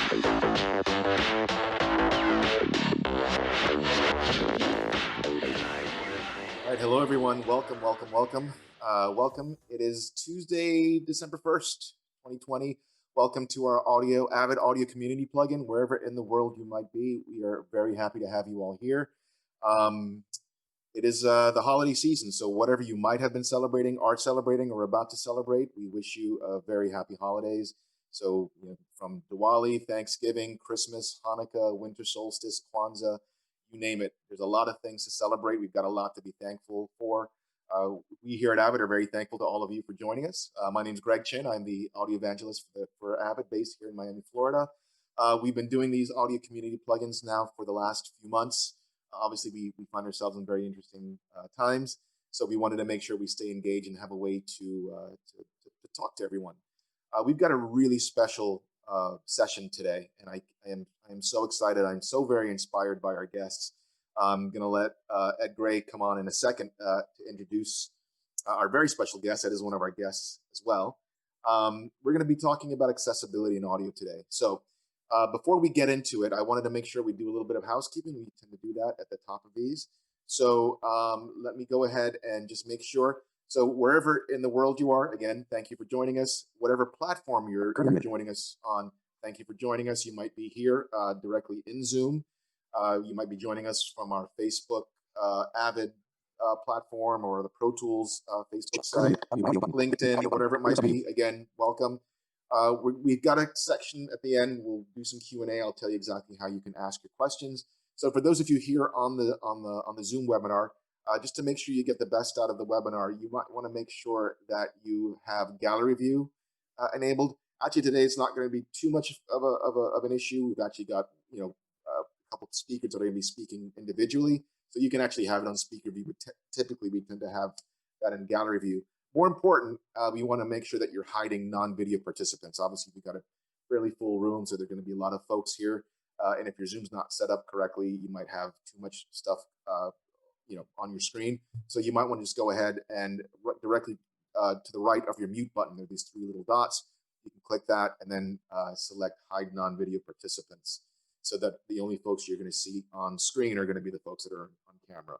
All right, hello everyone. Welcome, welcome, welcome. Welcome. It is Tuesday, December 1st, 2020. Welcome to our Avid audio community plugin. Wherever in the world you might be, we are very happy to have you all here. It is the holiday season, so whatever you might have been celebrating, are celebrating, or about to celebrate, we wish you a very happy holidays. So from Diwali, Thanksgiving, Christmas, Hanukkah, winter solstice, Kwanzaa, you name it. There's a lot of things to celebrate. We've got a lot to be thankful for. We here at Avid are very thankful to all of you for joining us. My name is Greg Chin. I'm the audio evangelist for Avid, based here in Miami, Florida. We've been doing these audio community plugins now for the last few months. Obviously, we find ourselves in very interesting times, so we wanted to make sure we stay engaged and have a way to talk to everyone. We've got a really special session today, and I am so excited. I'm so very inspired by our guests. I'm going to let Ed Gray come on in a second to introduce our very special guest. Ed is one of our guests as well. We're going to be talking about accessibility in audio today. So before we get into it, I wanted to make sure we do a little bit of housekeeping. We tend to do that at the top of these. So let me go ahead and just make sure. So wherever in the world you are, again, thank you for joining us. Whatever platform you're joining us on, thank you for joining us. You might be here directly in Zoom. You might be joining us from our Facebook Avid platform or the Pro Tools Facebook site, LinkedIn, whatever it might be. Again, welcome. We've got a section at the end. We'll do some Q&A. I'll tell you exactly how you can ask your questions. So for those of you here on the Zoom webinar, just to make sure you get the best out of the webinar, you might want to make sure that you have gallery view enabled. Actually, today it's not going to be too much of an issue. We've actually got a couple of speakers that are going to be speaking individually, so you can actually have it on speaker view. But typically, we tend to have that in gallery view. More important, we want to make sure that you're hiding non-video participants. Obviously, we've got a fairly full room, so there are going to be a lot of folks here. And if your Zoom's not set up correctly, you might have too much stuff on your screen. So you might want to just go ahead and directly to the right of your mute button, there are these three little dots. You can click that and then select hide non-video participants, so that the only folks you're going to see on screen are going to be the folks that are on camera.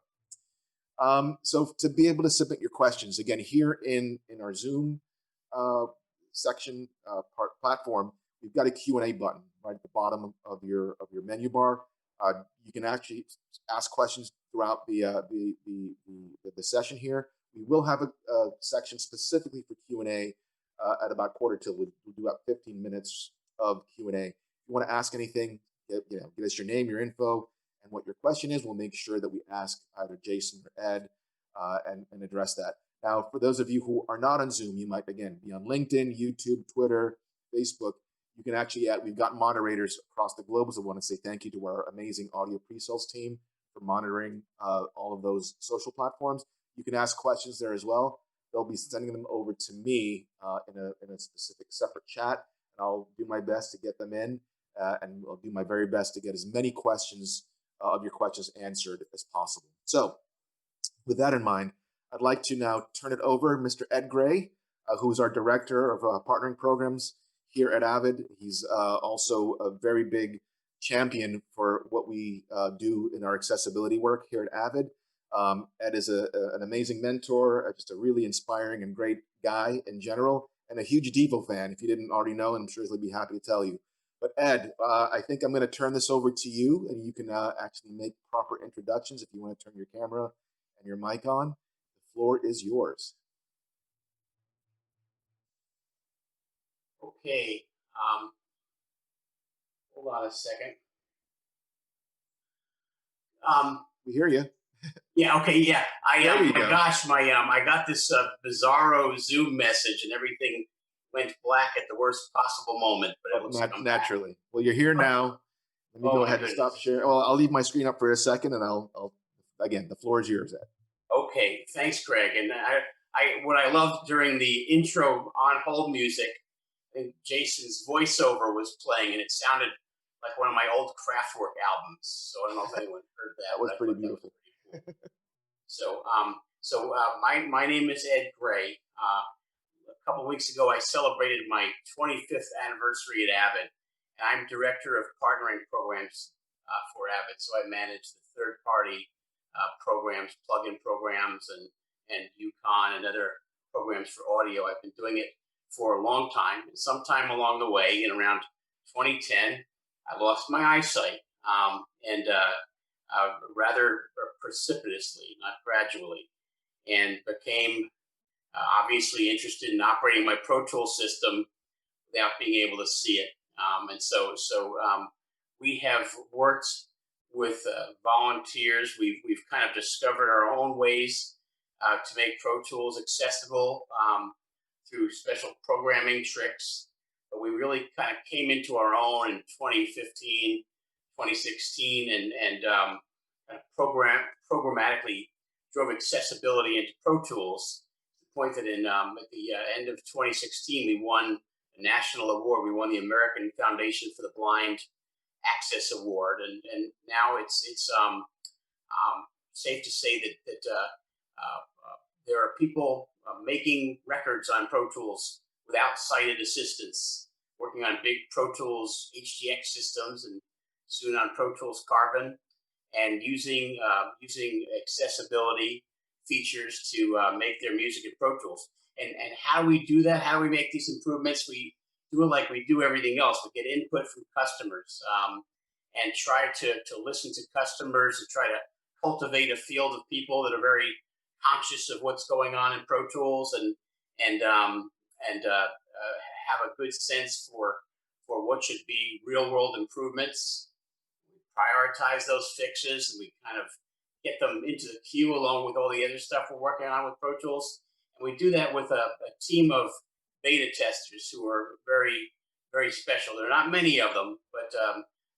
So to be able to submit your questions, again, here in our Zoom section platform, we've got a Q&A button right at the bottom of your menu bar. You can actually ask questions throughout the session here. We will have a section specifically for Q&A at about quarter till. We'll do about 15 minutes of Q&A. If you want to ask anything, give us your name, your info, and what your question is. We'll make sure that we ask either Jason or Ed and address that. Now, for those of you who are not on Zoom, you might, again, be on LinkedIn, YouTube, Twitter, Facebook. You can actually we've got moderators across the globe, so I want to say thank you to our amazing audio pre-sales team for monitoring all of those social platforms. You can ask questions there as well. They'll be sending them over to me in a specific separate chat, and I'll do my best to get them in, and I'll do my very best to get as many questions of your questions answered as possible. So with that in mind, I'd like to now turn it over to Mr. Ed Gray, who is our Director of Partnering Programs here at Avid. He's also a very big champion for what we do in our accessibility work here at Avid. Ed is an amazing mentor, just a really inspiring and great guy in general, and a huge Devo fan. If you didn't already know, I'm sure he'll be happy to tell you. But Ed, I think I'm going to turn this over to you, and you can actually make proper introductions if you want to turn your camera and your mic on. The floor is yours. Okay, hold on a second. We hear you. Yeah, okay, yeah. Gosh, I got this bizarro Zoom message, and everything went black at the worst possible moment. But it was naturally. Back. Well, you're here now. Let me go ahead and stop sharing. Well, I'll leave my screen up for a second, and I'll again, the floor is yours, Ed. Okay, thanks, Greg. And what I loved during the intro on hold music, I think Jason's voiceover was playing, and it sounded like one of my old Kraftwerk albums. So I don't know if anyone heard that. That was pretty beautiful. So, my name is Ed Gray. A couple of weeks ago, I celebrated my 25th anniversary at Avid, and I'm director of partnering programs for Avid. So I manage the third-party programs, plug-in programs, and Yukon and other programs for audio. I've been doing it for a long time. And sometime along the way, in around 2010, I lost my eyesight, and rather precipitously, not gradually, and became obviously interested in operating my Pro Tools system without being able to see it. And so we have worked with volunteers. We've kind of discovered our own ways to make Pro Tools accessible through special programming tricks. But we really kind of came into our own in 2015, 2016, and programmatically drove accessibility into Pro Tools to the point that at the end of 2016, we won a national award. We won the American Foundation for the Blind Access Award, and now it's safe to say that there are people making records on Pro Tools without sighted assistance, working on big Pro Tools HDX systems and soon on Pro Tools Carbon, and using accessibility features to make their music in Pro Tools. And how do we do that? How do we make these improvements? We do it like we do everything else. We get input from customers and try to listen to customers and try to cultivate a field of people that are very conscious of what's going on in Pro Tools and have a good sense for what should be real world improvements. We prioritize those fixes and we kind of get them into the queue along with all the other stuff we're working on with Pro Tools. And we do that with a team of beta testers who are very, very special. There are not many of them, but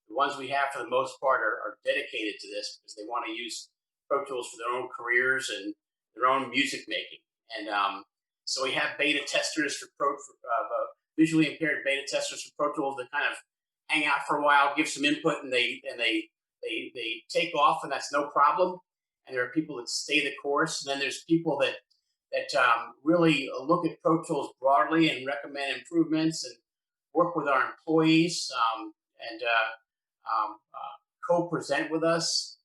the ones we have for the most part are dedicated to this because they want to use Pro Tools for their own careers and their own music making. And so we have beta testers for visually impaired beta testers for Pro Tools that kind of hang out for a while, give some input, and they take off, and that's no problem. And there are people that stay the course. And then there's people that really look at Pro Tools broadly and recommend improvements and work with our employees and co-present with us.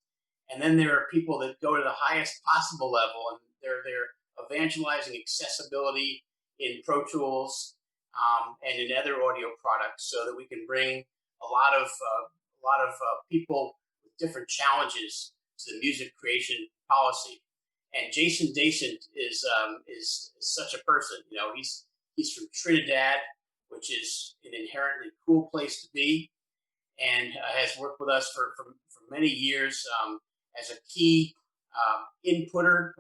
And then there are people that go to the highest possible level, and they're evangelizing accessibility in Pro Tools and in other audio products, so that we can bring a lot of people with different challenges to the music creation policy. And Jason Dasent is such a person. You know, he's from Trinidad, which is an inherently cool place to be, and has worked with us for many years as a key inputter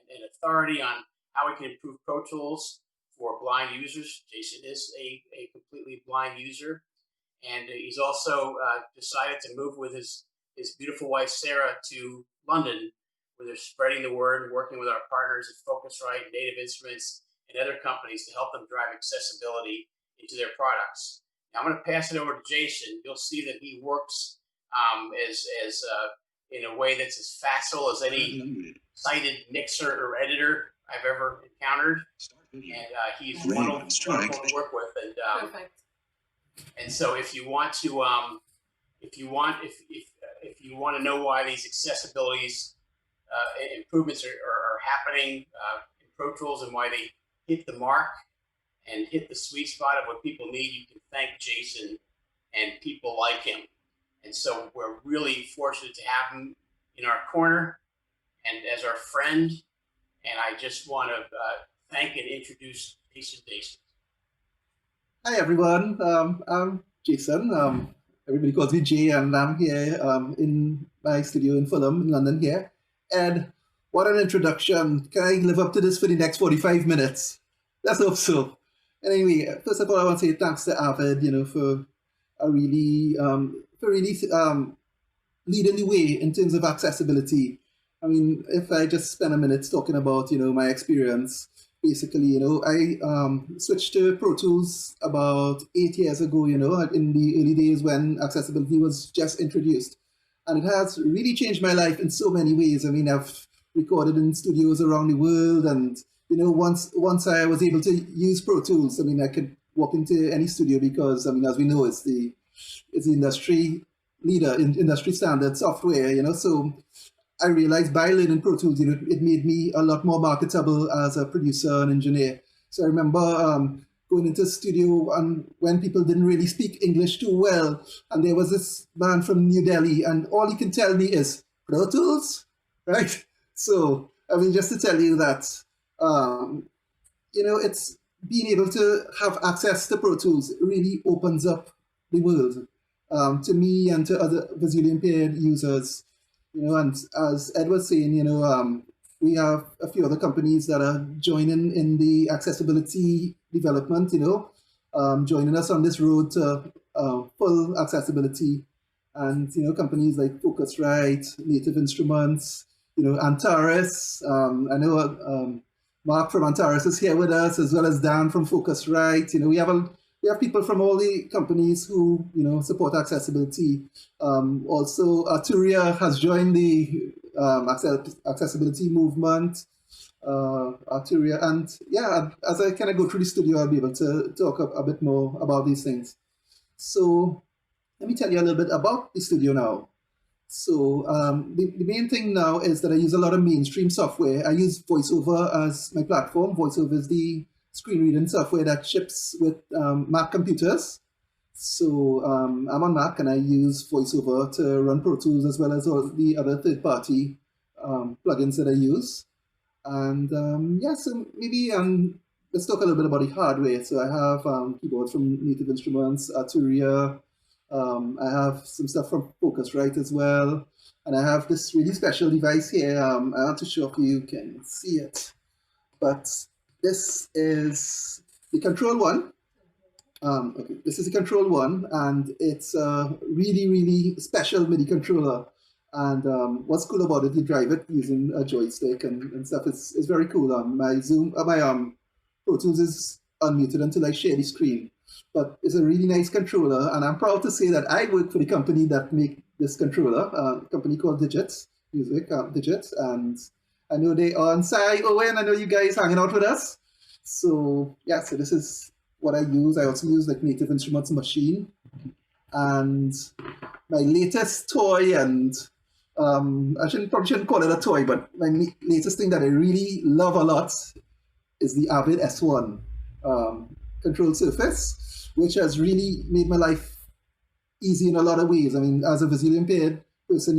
an authority on how we can improve Pro Tools for blind users. Jason is a completely blind user, and he's also decided to move with his beautiful wife Sarah to London, where they're spreading the word and working with our partners at Focusrite, Native Instruments, and other companies to help them drive accessibility into their products. Now I'm going to pass it over to Jason. You'll see that he works as in a way that's as facile as any sighted mixer or editor I've ever encountered, and he's wonderful to work with. And Perfect. And so, if you want to know why these accessibilities improvements are happening in Pro Tools and why they hit the mark and hit the sweet spot of what people need, you can thank Jason and people like him. And so we're really fortunate to have him in our corner and as our friend. And I just want to thank and introduce Jason Dasent. Hi, everyone. I'm Jason. Everybody calls me Jay, and I'm here in my studio in Fulham, in London here. And what an introduction. Can I live up to this for the next 45 minutes? Let's hope so. Anyway, first of all, I want to say thanks to Avid, for really leading the way in terms of accessibility. I mean, if I just spend a minute talking about, my experience, basically, I switched to Pro Tools about 8 years ago, in the early days when accessibility was just introduced. And it has really changed my life in so many ways. I mean, I've recorded in studios around the world, and, once I was able to use Pro Tools, I mean, I could walk into any studio because, I mean, as we know, it's the industry leader in industry standard software, So I realized by learning Pro Tools, it made me a lot more marketable as a producer and engineer. So I remember going into the studio and when people didn't really speak English too well, and there was this man from New Delhi, and all he can tell me is Pro Tools, right? So I mean, just to tell you that, it's being able to have access to Pro Tools really opens up the world to me and to other visually impaired users. And as Ed was saying, we have a few other companies that are joining in the accessibility development, joining us on this road to full accessibility. And, companies like Focusrite, Native Instruments, Antares. I know Mark from Antares is here with us, as well as Dan from Focusrite. We have people from all the companies who support accessibility. Also, Arturia has joined the accessibility movement. Arturia, and yeah, as I kind of go through the studio, I'll be able to talk a bit more about these things. So let me tell you a little bit about the studio now. So the main thing now is that I use a lot of mainstream software. I use Voiceover as my platform. Voiceover is the screen reading software that ships with Mac computers. So I'm on Mac and I use Voiceover to run Pro Tools as well as all the other third-party plugins that I use. And so maybe let's talk a little bit about the hardware. So I have keyboards from Native Instruments, Arturia. I have some stuff from Focusrite as well. And I have this really special device here. I want to show if you can see it. But this is the Control One. Okay, this is the Control One, and it's a really, really special MIDI controller. And what's cool about it, you drive it using a joystick and stuff. It's very cool. My Pro Tools is unmuted until I share the screen. But it's a really nice controller, and I'm proud to say that I work for the company that make this controller, a company called Digits Music, Digits, and I know they are on Sai Owen. I know you guys hanging out with us. So yeah, so this is what I use. I also use like Native Instruments Machine, and my latest toy, and I probably shouldn't call it a toy, but my latest thing that I really love a lot is the Avid S1 control surface, which has really made my life easy in a lot of ways. I mean, as a visually impaired person,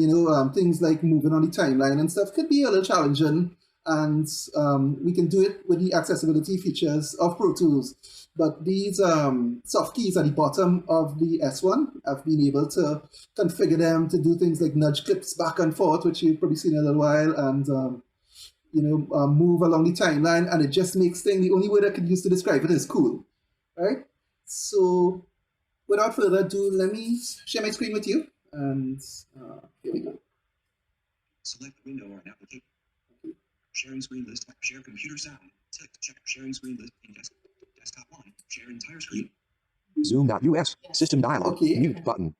things like moving on the timeline and stuff could be a little challenging, and we can do it with the accessibility features of Pro Tools. But these soft keys at the bottom of the S1, I've been able to configure them to do things like nudge clips back and forth, which you've probably seen in a little while, and move along the timeline, and it just makes things, the only word I could use to describe it is cool, right? So without further ado, let me share my screen with you, and here we go. Select window or an application. Sharing screen list. Share computer sound. Text check. Sharing screen list. In desktop 1. Share entire screen. Zoom.us. System dialog. Okay. Mute button.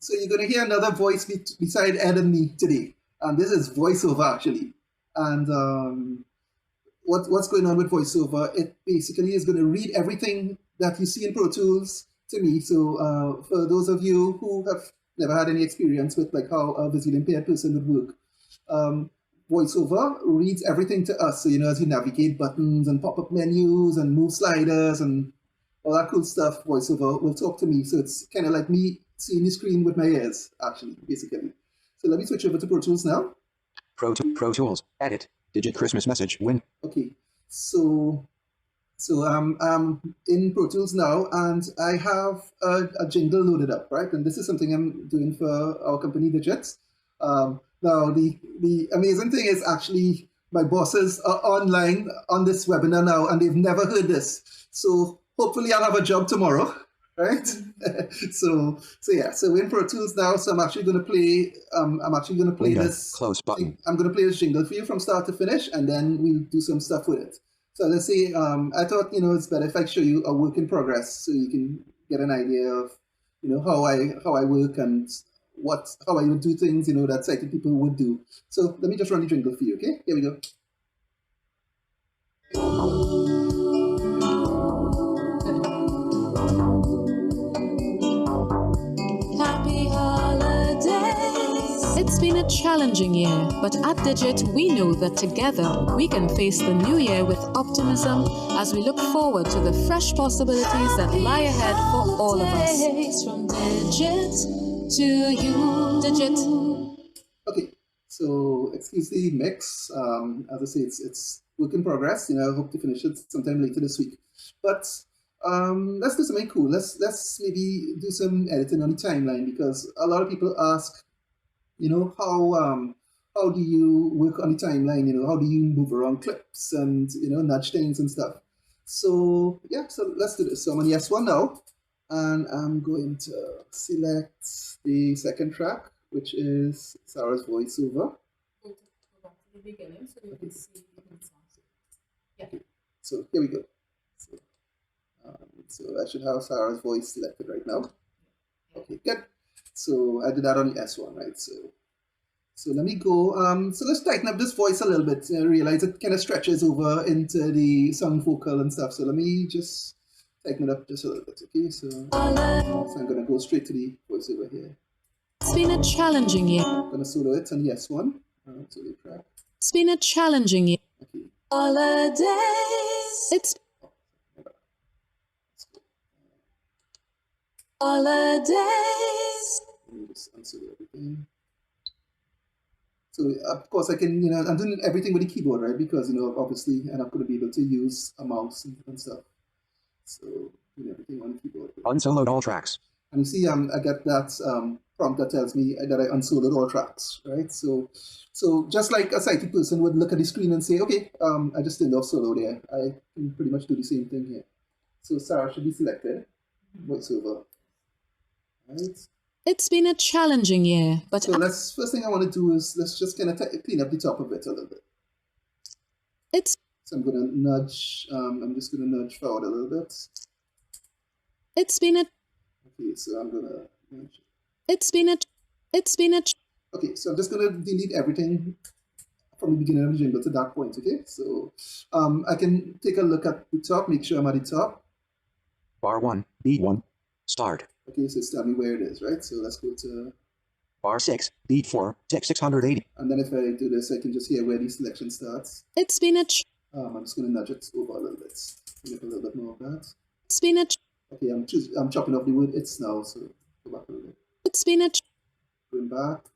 So you're going to hear another voice beside Ed and me today. And this is Voiceover, actually. And what's going on with Voiceover? It basically is going to read everything that you see in Pro Tools to me. So for those of you who have never had any experience with like how a visually impaired person would work, Voiceover reads everything to us. So, as you navigate buttons and pop-up menus and move sliders and all that cool stuff, Voiceover will talk to me. So it's kind of like me seeing the screen with my ears, actually, basically. So let me switch over to Pro Tools now. Pro Tools. Edit. Digit Christmas message. Win. Okay. So I'm in Pro Tools now, and I have a jingle loaded up, right? And this is something I'm doing for our company, Digits. Now, the amazing thing is actually my bosses are online on this webinar now, and they've never heard this. So hopefully I'll have a job tomorrow, right? So we're in Pro Tools now. So I'm actually going to play this. Close button. I'm going to play this jingle for you from start to finish, and then we'll do some stuff with it. So let's say I thought it's better if I show you a work in progress, so you can get an idea of how I work and how I would do things that sighted people would do. So let me just run the jingle for you. Okay, here we go. a challenging year, but at Digit we know that together we can face the new year with optimism as we look forward to the fresh possibilities that lie ahead for all of us. From Digit to you, Digit. Okay, so excuse the mix. As I say, it's work in progress. I hope to finish it sometime later this week. But let's do something cool. Let's maybe do some editing on the timeline, because a lot of people ask, how do you work on the timeline? How do you move around clips and nudge things and stuff? So yeah, so let's do this. So I'm on yes one now, and I'm going to select the second track, which is Sarah's voiceover. Go back to the beginning so you can see the songs. Yeah. Okay, so here we go. So I should have Sarah's voice selected right now. Okay, good. So I did that on the S1, right? So let me go. So let's tighten up this voice a little bit. I realize it kind of stretches over into the song vocal and stuff. So let me just tighten it up just a little bit. Okay, so I'm gonna go straight to the voiceover here. It's been a challenging year. I'm gonna solo it on the S1. Solo track. It's been a challenging year. Okay. Holidays. It's holidays. Let me just unsolo everything. So of course I can, I'm doing everything with the keyboard, right? Because obviously I'm not going to be able to use a mouse and stuff. So doing everything on the keyboard. Unsoloed all tracks. And you see, I get that prompt that tells me that I unsoloed all tracks, right? So just like a sighted person would look at the screen and say, okay, I just didn't have solo there. I can pretty much do the same thing here. So Sarah should be selected. Voiceover. Right. It's been a challenging year, but so first thing I want to do is let's just kind of clean up the top of it a little bit. So I'm going to nudge. I'm just going to nudge forward a little bit. It's been a. Okay, so I'm going to nudge. It's been a. Okay, so I'm just going to delete everything from the beginning of the jingle to that point. Okay, so I can take a look at the top, make sure I'm at the top. Bar 1, beat 1, start. Okay, so it's telling me where it is, right? So let's go to bar 6, beat 4, tick 680. And then if I do this, I can just hear where the selection starts. It's been a. I'm just going to nudge it over a little bit. Make a little bit more of that. It's been a. Okay, I'm chopping off the word "it's" now, so go back a little bit. It's been a. Going back.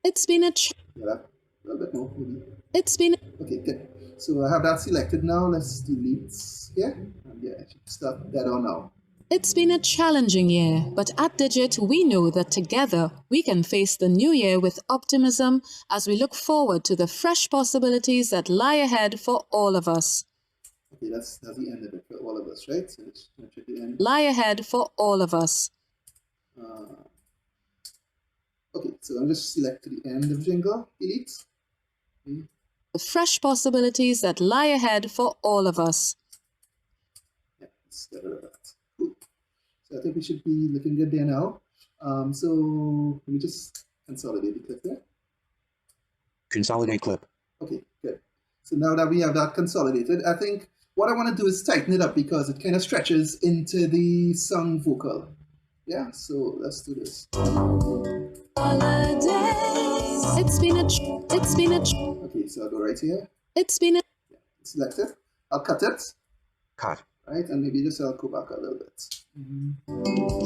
It's been a. Yeah, a little bit more, maybe. It's been. Okay, good. So I have that selected now. Let's delete here. And yeah, I should start that on now. It's been a challenging year, but at Digit we know that together we can face the new year with optimism as we look forward to the fresh possibilities that lie ahead for all of us. Okay, that's the end of it for all of us, right? So let's check the end. Lie ahead for all of us. Okay, so I'm just select to the end of jingle, delete. Okay. The fresh possibilities that lie ahead for all of us. Yeah, let's get rid of that. So I think we should be looking good there now. So let me just consolidate the clip there. Consolidate clip. Okay, good. So now that we have that consolidated, I think what I want to do is tighten it up because it kind of stretches into the sung vocal. Yeah, so let's do this. Holidays. It's been a. Okay, so I'll go right here. It's been a. Yeah, select it. I'll cut it. Cut. Right, and maybe just I'll go back a little bit.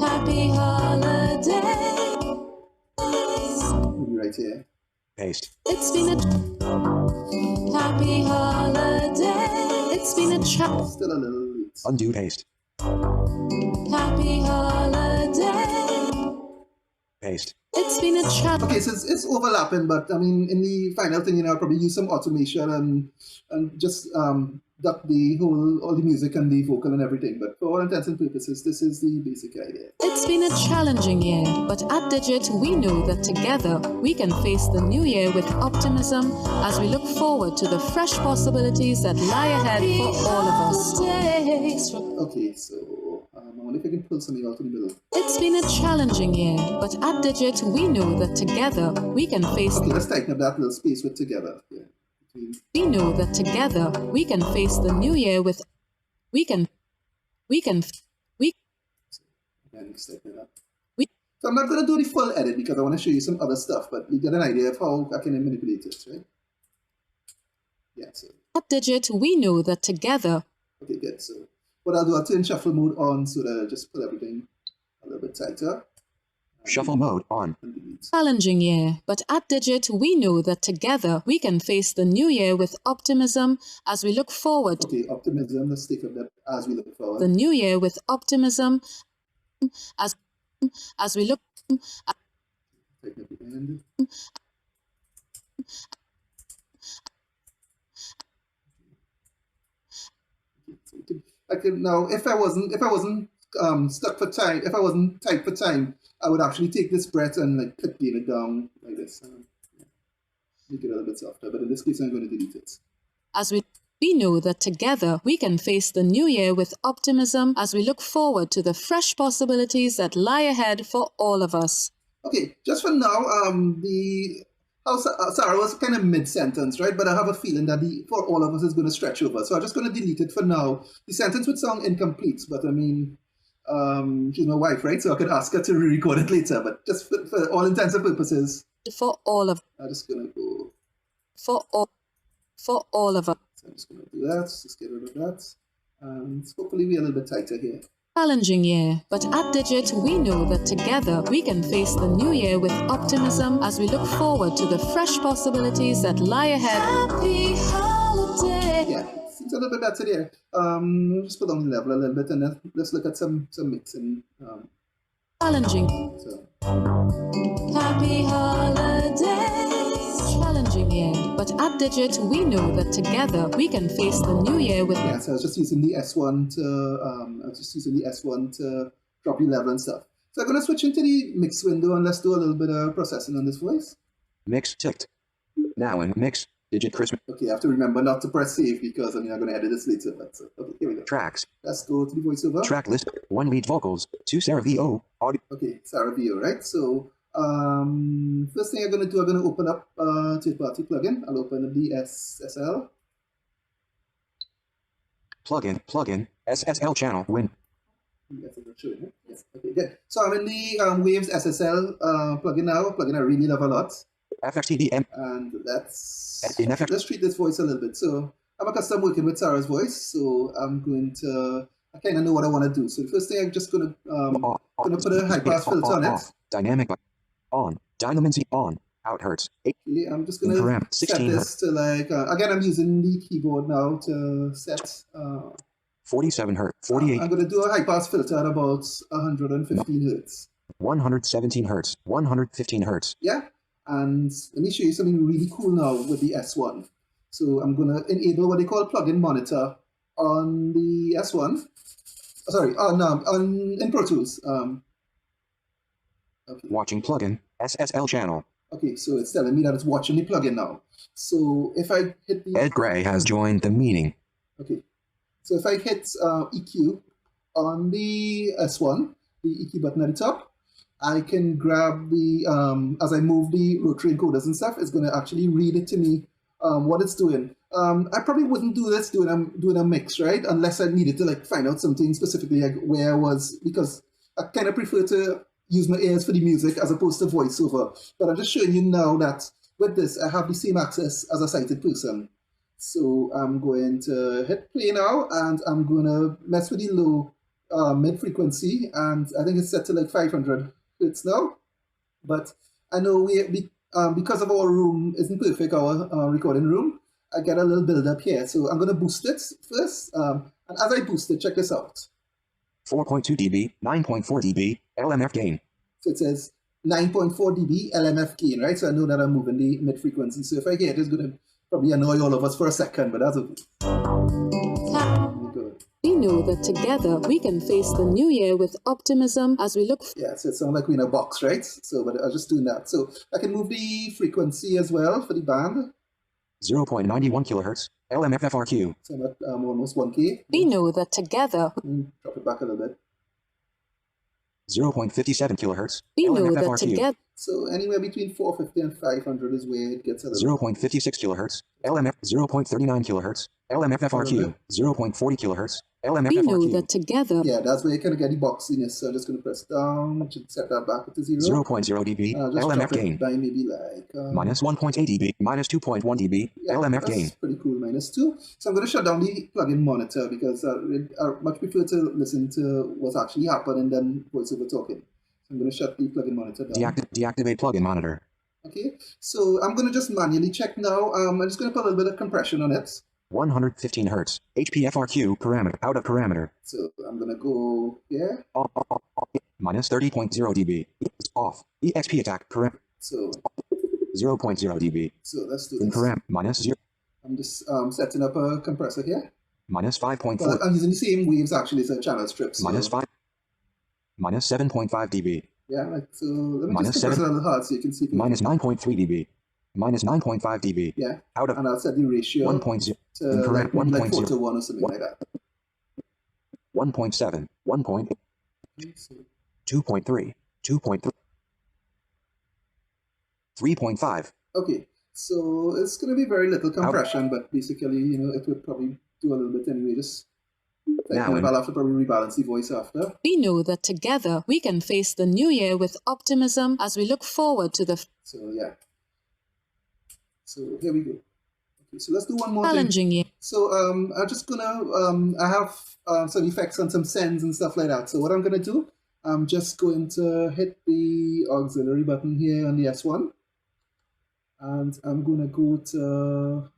Happy holidays. Maybe right here. Paste. It's been a. Happy holidays. It's been a. Still a little late. Undo paste. Happy holidays. Paste. It's been a chat. Okay, so it's overlapping, but I mean, in the final thing, I'll probably use some automation and just duck all the music and the vocal and everything. But for all intents and purposes, this is the basic idea. It's been a challenging year, but at Digit, we know that together we can face the new year with optimism as we look forward to the fresh possibilities that lie ahead for all of us. Okay, so I wonder if I can pull something out in the middle. It's been a challenging year, but at Digit, we know that together we can face. Okay, let's tighten up that little space with together. Yeah. We know that together we can face the new year with. So So I'm not going to do the full edit because I want to show you some other stuff, but you get an idea of how I can manipulate it, right? Yeah, so. At Digit, we know that together. Okay, good. So what I'll do, I'll turn shuffle mode on so that I'll just put everything a little bit tighter. Shuffle mode on. Challenging year, but at Digit, we know that together we can face the new year with optimism as we look forward. Okay, optimism. Let's take a bit as we look forward. The new year with optimism as we look. Take it behind. I could now, if I wasn't stuck for time, if I wasn't tight for time, I would actually take this breath and like click it down like this. Make it a little bit softer, but in this case, I'm going to delete it. As we know that together we can face the new year with optimism as we look forward to the fresh possibilities that lie ahead for all of us. Okay, just for now, Sarah was kind of mid-sentence, right? But I have a feeling that for all of us is going to stretch over. So I'm just going to delete it for now. The sentence would sound incomplete, but I mean, she's my wife, right? So I could ask her to re-record it later. But just for all intents and purposes, for all of, I'm just going to go for all of us. So I'm just going to do that. Just get rid of that, and hopefully we're a little bit tighter here. Challenging year, but at Digit we know that together we can face the new year with optimism as we look forward to the fresh possibilities that lie ahead. Happy holiday. Yeah, seems a little bit better there. We'll just put down the level a little bit and then let's look at some mixing. Challenging. So. Happy holidays. Challenging year, but at Digit we know that together we can face the new year with. Yeah, so I was just using the S1 to drop the level and stuff. So I'm gonna switch into the mix window and let's do a little bit of processing on this voice. Mix ticked. Now in mix, Digit Christmas. Okay, I have to remember not to press save because I'm gonna edit this later. But okay, here we go. Tracks. Let's go to the voiceover. Track list. 1 lead vocals. 2 Sarah VO. Audio. Okay, Sarah VO, right? So first thing I'm gonna do, I'm gonna open up third-party plugin. I'll open up the SSL. Plugin. SSL channel. Win. Yes, I'm showing it. Yes. Okay, good. So I'm in the Waves SSL plugin now. Plugin I really love a lot. FXTDM. And let's treat this voice a little bit. So I'm accustomed working with Sarah's voice, so I'm going to. I kind of know what I want to do. So the first thing I'm just gonna put a high pass filter on it. Dynamic on. Dynamancy on. Out hertz. Okay, I'm just gonna set this to like again. I'm using the keyboard now to set 47 hertz. 48. I'm gonna do a high pass filter at about 115 hertz. 117 hertz. 115 hertz. Yeah, and let me show you something really cool now with the S1. So I'm gonna enable what they call plugin monitor on the S1. Sorry, in Pro Tools. Okay. Watching plugin, SSL channel. Okay, so it's telling me that it's watching the plugin now. So if I hit the... Ed Gray has joined the meeting. Okay, so if I hit EQ on the S1, the EQ button at the top, I can grab the, as I move the rotary encoders and stuff, it's going to actually read it to me what it's doing. I probably wouldn't do this doing a mix, right? Unless I needed to like find out something specifically like where I was, because I kind of prefer to use my ears for the music as opposed to voiceover. But I'm just showing you now that with this, I have the same access as a sighted person. So I'm going to hit play now, and I'm going to mess with the low mid frequency, and I think it's set to like 500 hertz now. But I know because of our room isn't perfect, our recording room, I get a little build up here. So I'm going to boost it first. And as I boost it, check this out. 4.2 dB, 9.4 dB, LMF gain. So it says 9.4 dB LMF gain, right? So I know that I'm moving the mid frequency. So if I hear it, it's going to probably annoy all of us for a second, but that's okay. We know that together we can face the new year with optimism as we look. Yeah, so it sounds like we're in a box, right? So, but I'm just doing that. So I can move the frequency as well for the band. 0.91 kilohertz, LMFFRQ. So I'm at almost 1K. We know that together. Drop it back a little bit. 0.57 kilohertz. We know that together. So anywhere between 450 and 500 is where it gets a little 0.56 kilohertz, LMF 0.39 kilohertz, LMFFRQ 0.40 kilohertz, We know LMFFRQ that together Yeah, that's where you kind of get the boxiness. So I'm just going to press down, should set that back to 0. 0.0 dB, And I'll just LMF drop it gain by maybe like... minus 1.8 dB, minus 2.1 dB, yeah, LMF that's gain. pretty cool, -2. So I'm going to shut down the plugin monitor because I much prefer to listen to what's actually happening than voiceover talking. So I'm going to shut the plugin monitor down. Deactivate plugin monitor. Okay, so I'm going to just manually check now. I'm just going to put a little bit of compression on it. 115 hertz, HPFRQ parameter, out of parameter. So I'm going to go here. Off, minus 30.0 dB, off, EXP attack, parameter, So 0.0 dB, so let's do in this. param, minus 0, I'm just setting up a compressor here. minus 5.4, But I'm using the same waves actually as a channel strip. So, minus 5, minus 7.5 dB, yeah, like so. Let me minus just compress 7, it a little hard so you can see. minus 9.3 dB, minus 9.5 dB, Yeah, out of and I'll set the ratio 1.0, to incorrect, like, maybe like 1.0. 4 to 1 or something like that. 1.7, 1.8, So, 2.3, 2.3, 3.5, okay, so it's going to be very little compression, but basically, you know, it would probably do a little bit anyway. Just Now I'll have to probably rebalance the voice after. we know that together we can face the new year with optimism as we look forward to the So yeah. So here we go. Okay, so let's do one more thing. challenging year. So I'm just gonna I have some effects on some sends and stuff like that. So what I'm gonna do, I'm just going to hit the auxiliary button here on the S1, and I'm gonna go to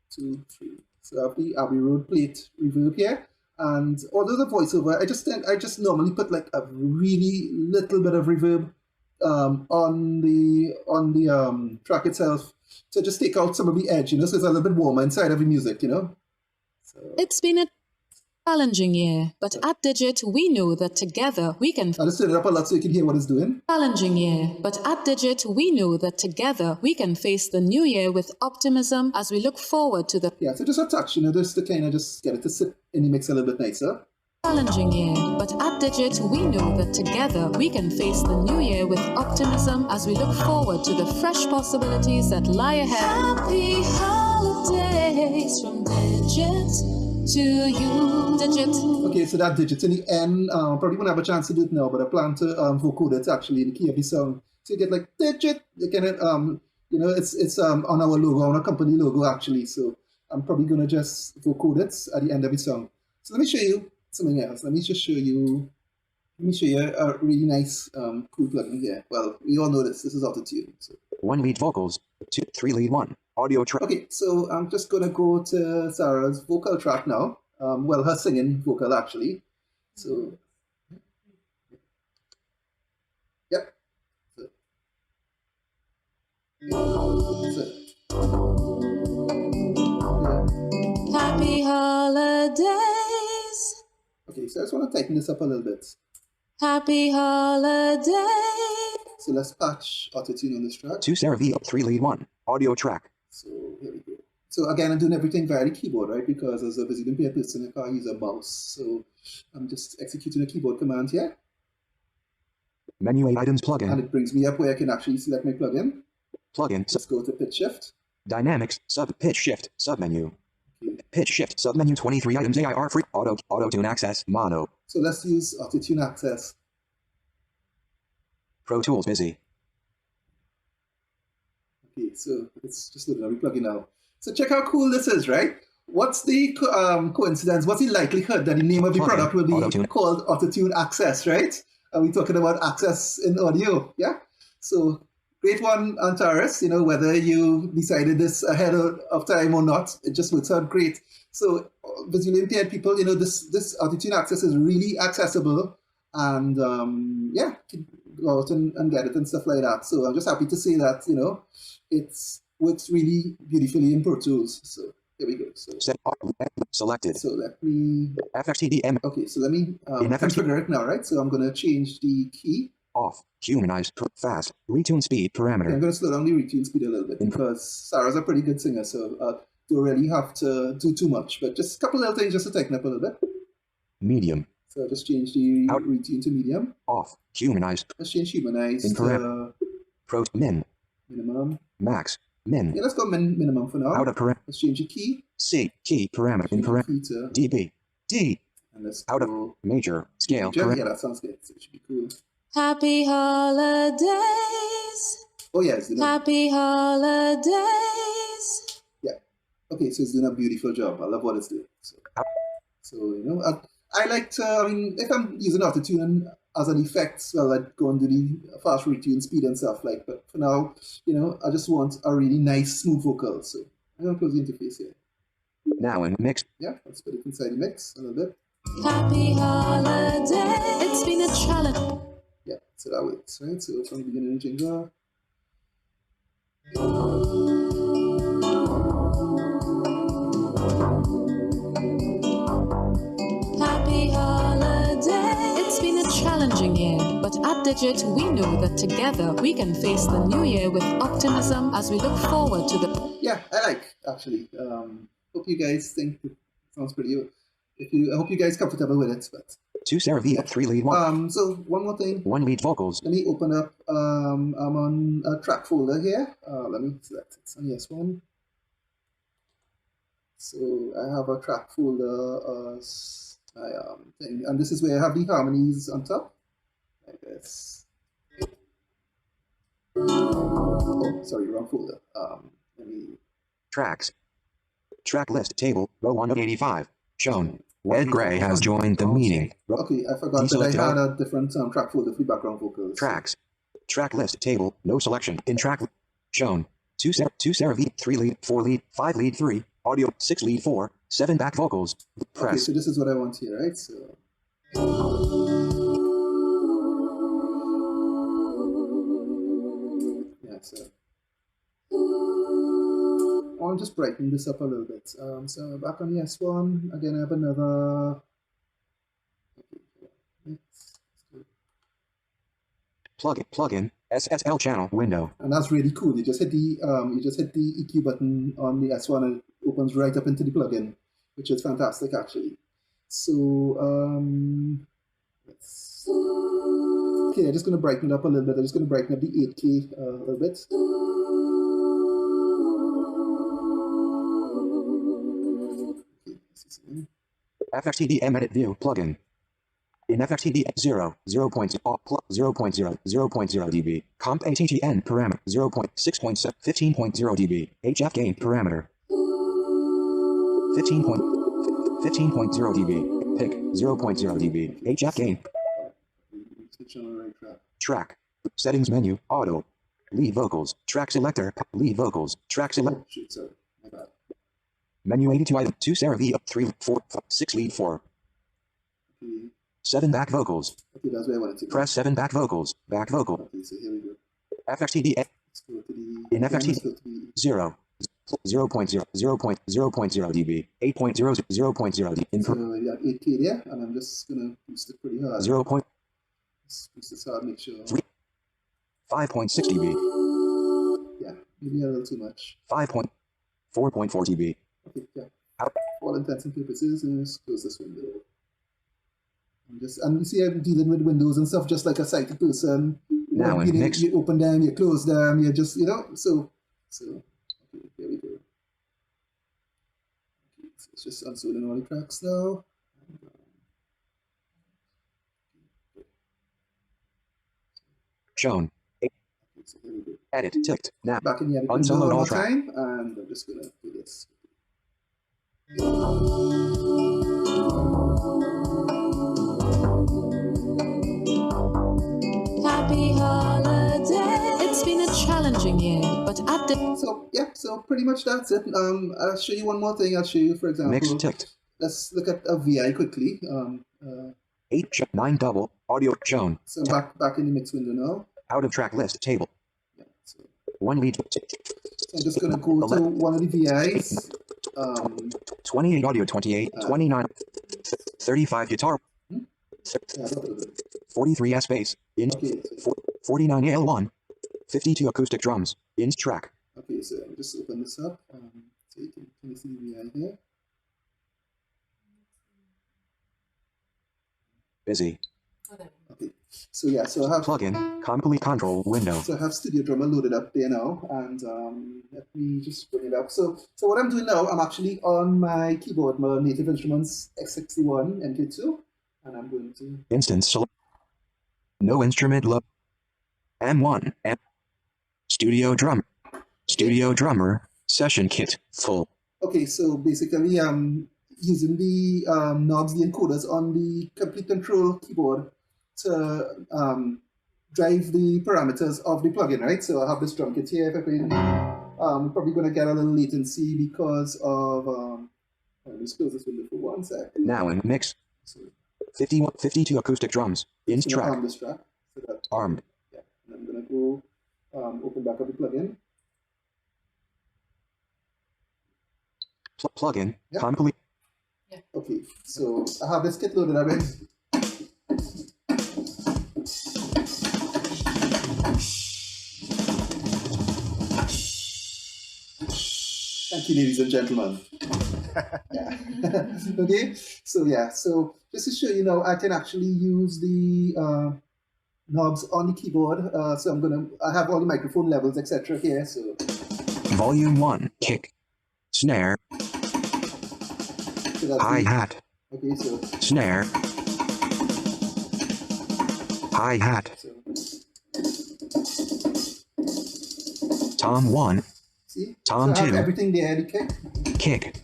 2, 3. So I have the Abbey Road plate reverb here, and although the voiceover, I just normally put like a really little bit of reverb on the track itself to just take out some of the edge, you know, so it's a little bit warmer inside of the music, you know. So It's been a challenging year, but at Digit we know that together we can I'll just turn it up a lot so you can hear what it's doing. challenging year, but at Digit we know that together we can face the new year with optimism as we look forward to the Yeah, so just a touch, you know, just to kind of just get it to sit in the mix a little bit nicer. challenging year. But at Digit we know that together we can face the new year with optimism as we look forward to the fresh possibilities that lie ahead. Happy holidays from Digit to you, Digit. Okay, so that digit in the end, probably won't have a chance to do it now, but I plan to vocode it actually in the key of the song. So you get like digit, you can, you know, it's on our logo, on our company logo actually. So I'm probably gonna just vocode it at the end of the song. So let me show you something else. Let me show you a really nice cool plugin here. Well, we all know this is Autotune. So. 1 lead vocals, 2, 3 lead 1, audio track. Okay, so I'm just gonna go to Sarah's vocal track now. Well, her singing vocal actually. So, yep. So, yeah. Happy holidays. Okay, so I just want to tighten this up a little bit. Happy holidays. So let's patch Autotune on this track. 2 Sarah V, 3 lead 1, audio track. So here we go. So again, I'm doing everything via the keyboard, right? Because as a visually impaired person, I can't use a mouse. So I'm just executing a keyboard command here. Menu 8 items And plugin, it brings me up where I can actually select my plugin. plugin, Let's go to pitch shift. dynamics, pitch shift, submenu. Pitch shift, submenu 23 items AIR free, auto-tune access, mono. So let's use Autotune Access. Pro Tools busy. Okay, so it's just a little plugin now. So check how cool this is, right? What's the coincidence? What's the likelihood that the name of the Plugin, product will be Autotune. called Autotune Access, right? Are we talking about access in audio? Yeah. So great one, Antares. You know, whether you decided this ahead of time or not, it just works out great. So visually impaired people, you know, this Autotune Access is really accessible, and yeah, you can go out and get it and stuff like that. So I'm just happy to say that, you know, it works really beautifully in Pro Tools. So here we go. So Set, selected. so let me. FXTDM, Okay, so let me In FX configure it now, right? So I'm going to change the key. off, humanize, fast, retune speed I'm parameter. going to slow down the retune speed a little bit because Sarah's a pretty good singer, so don't really have to do too much, but just a couple little things just to tighten up a little bit. Medium, So I just change the Out. retune to medium. Off. Humanize. Let's change humanize Infrared. to Pro. Min. minimum. Max. Min. Yeah, let's go minimum for now. Out of param. Let's change the key. C. Key parameter. Change the Infrared. key to dB. D. and let's Out of go major. Scale. major. Param. Yeah, that sounds good. So it should be cool. Happy holidays. Oh yeah, it's doing Happy holidays. okay. So it's doing a beautiful job. I love what it's doing. So you know, I like to. I mean, if I'm using Autotune as an effect, well, I'd go and do the fast retune speed and stuff like. But for now, you know, I just want a really nice, smooth vocal. So I'm gonna close the interface here. Now in mix. Yeah, let's put it inside the mix a little bit. Happy holidays. It's been a challenge. Yeah, so that works, right? So from the beginning of the jingle. Happy holidays. It's been a challenging year, but at Digit, we know that together we can face the new year with optimism as we look forward to the. Yeah, I like actually. Hope you guys think it sounds pretty. I hope you guys comfortable with it. But 2 Sarah V. 3 lead 1. so one more thing. 1 lead vocals. Let me open up. I'm on a track folder here. Let me select it. And yes, one. So I have a track folder thing, and this is where I have the harmonies on top. Like this. Oh, sorry, wrong folder. Let me. Tracks. Track list table. Row 1 of 85. Shown. Ed Gray has joined the meeting. Okay, I forgot that I had a different track folder for background vocals. Tracks. Track list table. No selection. In track. Shown. 2 Sarah V. 3 lead. 4 lead. 5 lead 3. Audio. 6 lead 4. 7 back vocals. Press. Okay, so this is what I want here, right? So. Yeah, so. I'll just brighten this up a little bit. So back on the S1, again I have another. Plugin. SSL channel window. And that's really cool. You just hit the EQ button on the S1 and it opens right up into the plugin, which is fantastic actually. So okay, I'm just gonna brighten it up a little bit. I'm just gonna brighten up the 8K a little bit. FXTDM edit view plugin. In FXTD 0.0 dB. Comp ATTN parameter 0.6.7 15.0 dB. HF gain parameter 15.0 dB. Pick 0.0 dB. HF gain. Track. Settings menu. Auto. Lead vocals. Track selector. Lead vocals. Track select. Oh, shoot, sorry. My bad. Menu 82 item. 2 Sarah V. 3 4 5, 6 lead 4. Okay. 7 back vocals. Okay, that's where I wanted to go. Press 7 back vocals. Back vocal. Okay, so here we go. FXTD. Let's go to the. In FXT, let's go to the 0. 0.0 dB. 8.0 0.0 dB. so we have 8K there, and I'm just gonna boost it pretty hard. 0. Let's boost this hard, make sure. 5.6 dB. Yeah, maybe a little too much. 4.4 dB. Okay, yeah. Out. For all intents and purposes, and just close this window. And you see, I'm dealing with windows and stuff just like a sighted person. Now in mix. You open them, you close them, you just, so okay, here we go. Okay, so it's just unsorting all the tracks now. Shown. Okay, so here we go. Edit ticked. Now. Back in the edit window Unsoloed one all more track. time, and I'm just gonna do this. Happy holidays. It's been a challenging year, but at the. So yeah, so pretty much that's it. I'll show you one more thing. I'll show you, for example. Mix ticked. Let's look at a VI quickly. 9 double. Audio shown. So back in the mix window now. Out of track list table. Yeah, so 1 lead. I'm just gonna go to one of the VIs. 28 audio 28. 29. 35 guitar. Yeah, that's a little bit. 43 S bass. In. Okay, so, 49 L1. 52 acoustic drums. In track. okay, so I'll just open this up. So you can see the VI here. Busy. Okay. So yeah, so I have Plugin. Complete control window. So I have Studio Drummer loaded up there now, and let me just bring it up. So what I'm doing now, I'm actually on my keyboard, my Native Instruments X61 MK2, and I'm going to Instance select. No instrument look. M1. Studio drum. Studio drummer. Session kit. Full. Okay, so basically I'm using the knobs, the encoders on the complete control keyboard to drive the parameters of the plugin, right? So I have this drum kit here. If I play, probably going to get a little latency because of, let's close this window for 1 second. Now in mix. So 52 acoustic drums. Ins I'm gonna track. arm this track. So that, Armed. yeah, and I'm going to go open back up the plugin. Plugin. Yeah. Complete. Okay, so I have this kit loaded already. Thank you, ladies and gentlemen. Yeah. Okay, so yeah, so just to show you now, I can actually use the knobs on the keyboard. So I have all the microphone levels, etc. here. So Volume 1. Kick. Snare. that's Hi-hat. okay, so Snare. Hi-hat. Tom 1. see, Tom so I have 2. everything there. The kick. Kick.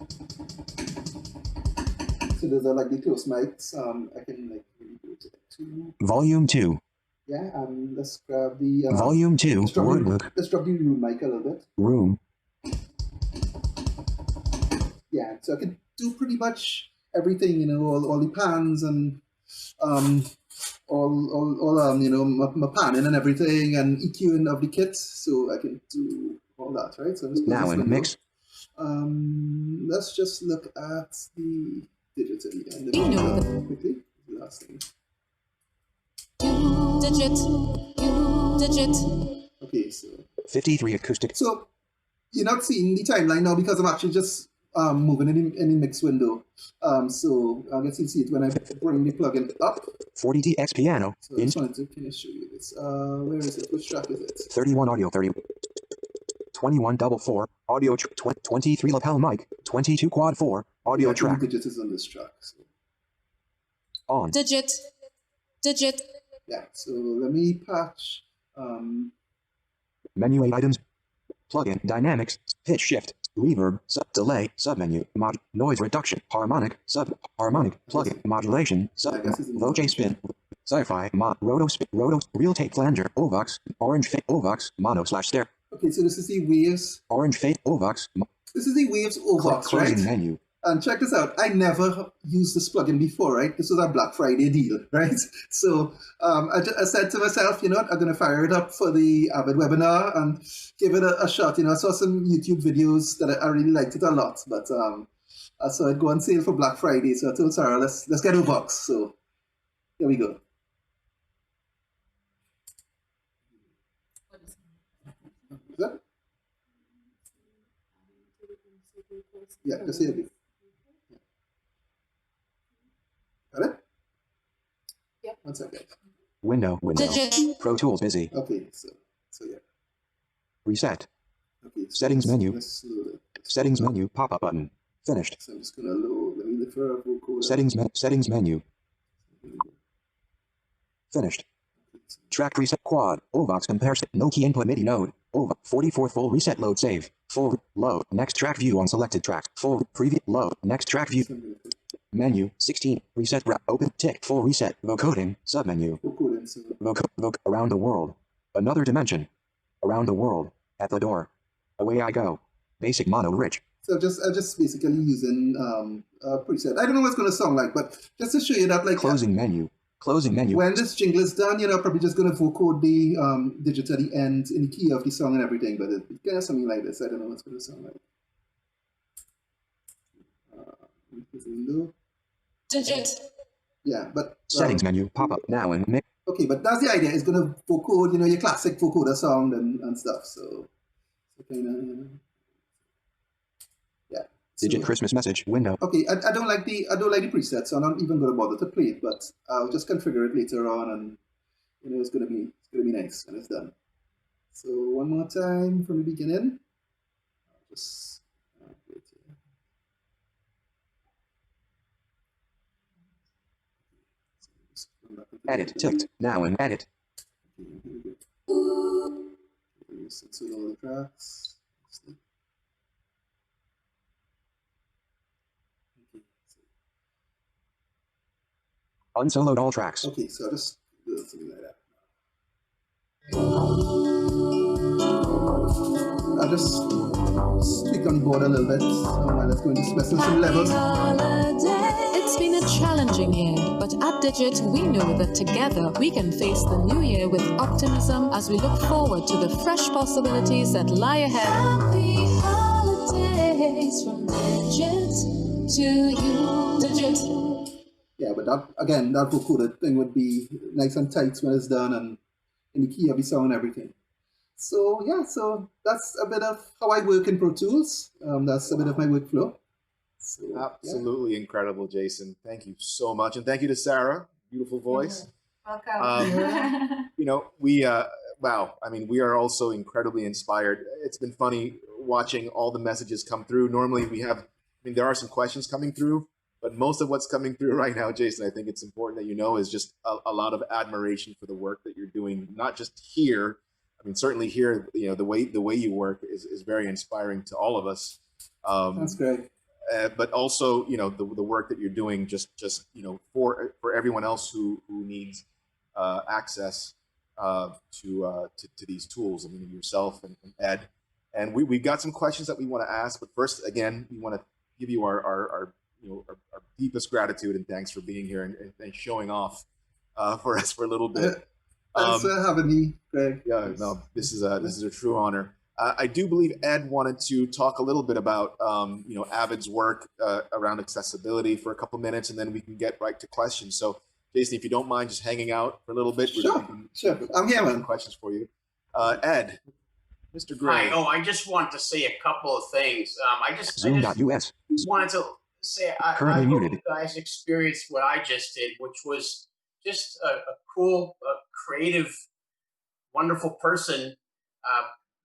So those are like the close mics. I can like maybe go to 2. Volume 2. Yeah, let's grab the Volume 2. let's drop Wordbook. let's drop the room mic a little bit. Room. Yeah, so I can do pretty much everything, all the pans and all you know, my panning and everything and EQing of the kit. So I can do all that, right? So I'm just Now in mix. Let's just look at the digitally and You know then quickly. The last thing. Digit. Okay, so 53 acoustic. So you're not seeing the timeline now because I'm actually just moving in the mix window. So I guess you'll see it when I bring the plugin up. 40 DX piano. So I just wanted to kind of show you this. Where is it? Which track is it? 31 audio 30. 21 double 4. Audio 23 lapel mic. 22 quad 4. Audio Yeah, track. digit is on this track. So. On. Digit. Yeah, so let me patch. Menu 8 items. Plugin. Dynamics. Pitch shift. Reverb. Delay. Submenu. Noise reduction. Harmonic. Harmonic. Plugin. Modulation. Voce spin. Sci-fi. Roto spin. Real tape flanger. Ovox. Orange fade. Ovox. Mono/stereo. Okay, so this is the Waves. Orange fade. Ovox. This is the Waves Ovox, right? Closing menu. And check this out. I never used this plugin before, right? This was a Black Friday deal, right? So I said to myself, you know what? I'm going to fire it up for the Avid webinar and give it a shot. You know, I saw some YouTube videos that I really liked it a lot, but I saw it go on sale for Black Friday. So I told Sarah, let's get a box. So here we go. Is that? Yeah, just here. Got it? Yep. 1 second. Window. Digit. Pro Tools busy. Okay, so yeah. Reset. Okay. So Settings menu. let's load it. Settings menu. Pop-up button. Finished. So I'm just gonna load. Let me look for a vocoder. Settings menu. Finished. Track reset quad. Ovox comparison. No key input MIDI node. Over 44 full reset load save. Full load. Next track view on selected tracks. Full preview load. Next track view. Menu 16. Reset wrap. Open tick. Full reset. Vocoding. Submenu. Vocoder. So Voc around the world. Another dimension. Around the world. At the door. Away I go. Basic mono rich. I'm just basically using a preset. I don't know what it's gonna sound like, but just to show you that, like, Closing menu. Closing menu. when this jingle is done, you know, probably just gonna vocode the digit at the end in the key of the song and everything. But it's kind of something like this. I don't know what it's gonna sound like. This window. Digit. Yeah, but Settings menu. Pop up now and mix. okay, but that's the idea. It's gonna vocode, you know, your classic vocoder sound and stuff. So kind of, yeah. Digit Christmas message window. Okay, I don't like the preset, so I'm not even going to bother to play it. But I'll just configure it later on, and it's gonna be nice when it's done. So one more time from the beginning. I'll just wait here. So just come back into the Edit ticked. Now in edit. Okay, here we go. Censor all the tracks. Okay, Unsoloed all tracks. okay, so I'll just do something like that. I'll just speak on board a little bit. Let's go into some levels. It's been a challenging year, but at Digit, we know that together we can face the new year with optimism as we look forward to the fresh possibilities that lie ahead. Happy holidays from Digit to you. Digit. Yeah, but that vocoder thing would be nice and tight when it's done and in the key of the song and everything. So yeah, so that's a bit of how I work in Pro Tools. That's a bit of my workflow. So, Absolutely incredible, Jason. Thank you so much. And thank you to Sarah. Beautiful voice. Welcome. We wow. I mean, we are also incredibly inspired. It's been funny watching all the messages come through. Normally there are some questions coming through, but most of what's coming through right now, Jason, I think it's important that is just a lot of admiration for the work that you're doing, not just here. I mean, certainly here, the way you work is very inspiring to all of us. That's great. But also, the work that you're doing just for everyone else who needs access to these tools. I mean, yourself and Ed. And we've got some questions that we want to ask. But first, again, we want to give you our deepest gratitude and thanks for being here and showing off for us for a little bit. Thanks for having me, Greg. Yeah, no, this is a true honor. I do believe Ed wanted to talk a little bit about Avid's work around accessibility for a couple minutes, and then we can get right to questions. So, Jason, if you don't mind just hanging out for a little bit, Sure. I'm here, man. Questions for you, Ed, Mr. Gray. Hi. Oh, I just wanted to say a couple of things. I just Zoom.us. wanted to say I Currently hope muted. you guys experienced what I just did, which was just a cool, creative, wonderful person